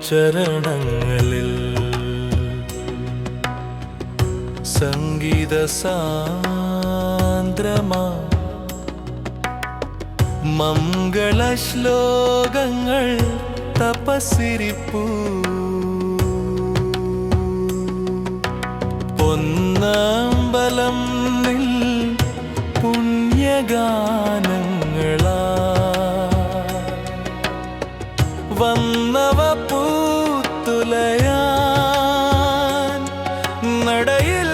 ചരണങ്ങളിൽ സംഗീത സാന്ദ്രമാ മംഗള ശ്ലോകങ്ങൾ തപസ്സിരിപ്പൂ പൊന്നമ്പലം നിൽ പുണ്യഗാനങ്ങളാ വന്നവ പൂത്തുലയാൻ നടയിൽ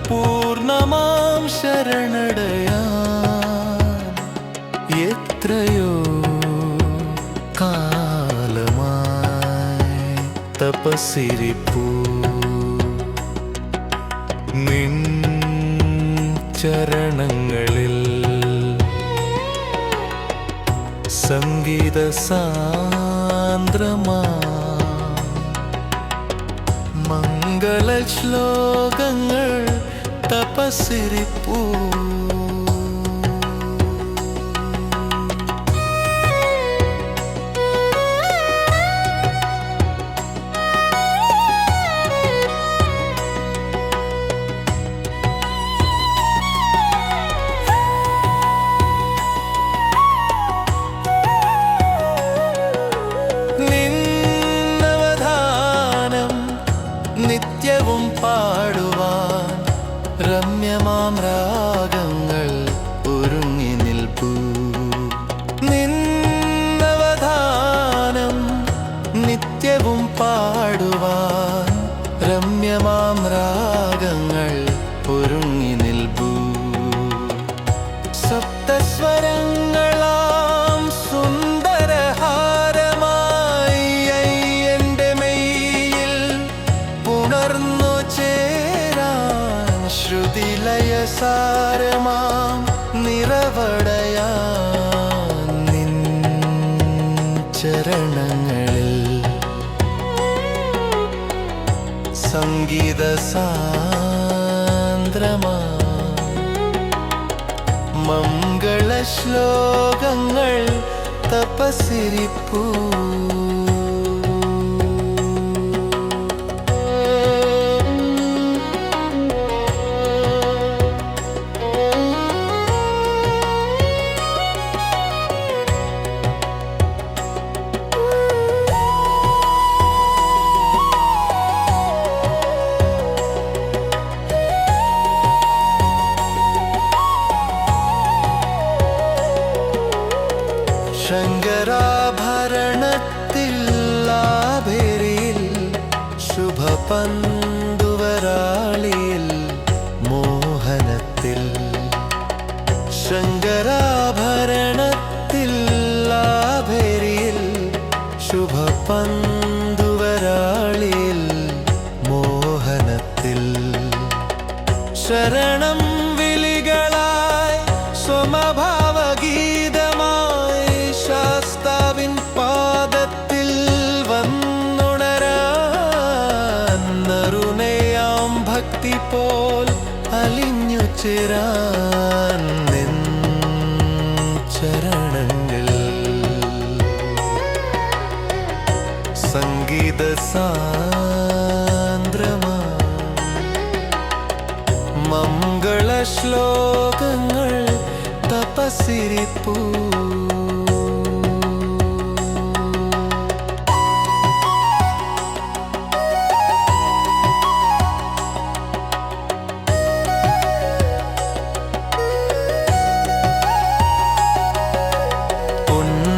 പൂർണ്ണമാം ശരണടയാൻ എത്രയോ കാലമായി തപസ്സിരിപ്പൂ നിൻ ചരണങ്ങളിൽ സംഗീത സാന്ദ്രമാ മംഗള ശ്ലോകങ്ങൾ തപസ്സിരിപ്പൂ നിത്യവും പാടുവാൻ രമ്യമാം രാഗങ്ങൾ ഒരുങ്ങി നിൽപ്പൂ നിന്നവധാനം നിത്യവും പാടുവാൻ രമ്യമാം രാഗങ്ങൾ ഒരുങ്ങി നിൽപ്പൂ സപ്തസ്വരങ്ങളാം സുന്ദരഹാരമായി എൻ്റെ മെയ്യിൽ പുണർന്നു ചേരാൻ ശ്രുതിലയസാരമാം നിറവടയാൻ നിൻ ചരണങ്ങളിൽ സംഗീത സാന്ദ്രമാ മംഗള ശ്ലോകങ്ങൾ തപസ്സിരിപ്പൂ ശങ്കരാഭരണത്തിൽ ആഭരിയിൽ ശുഭപന്തുവരാളിയിൽ മോഹനത്തിൽ ശങ്കരാഭരണത്തിൽ ആഭരിയിൽ ശുഭപന്തുവരാളിയിൽ മോഹനത്തിൽ ശരണം വിളികളായി സ്വമഭാവഗീതമായി ശാസ്താവിൻ പാദത്തിൽ വന്നുണരാൻ നറുനയാം ഭക്തി പോൽ അലിഞ്ഞു ചേരാൻ നിൻ ചരണങ്ങൾ സംഗീത സാന്ദ്രമാ മംഗള ശ്ലോകങ്ങൾ തപസ്സിരിപ്പൂ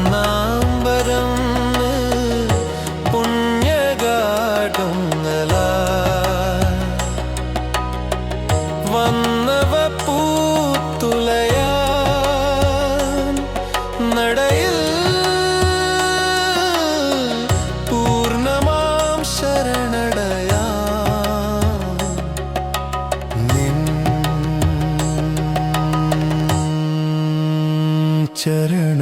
പൊന്നാമ്പരം പുണ്യഗാഠങ്ങളാ വന്നവ പൂത്തുലയാൻ നടയിൽ പൂർണ്ണമാം ശരണടയാൻ നിൻ ചരണ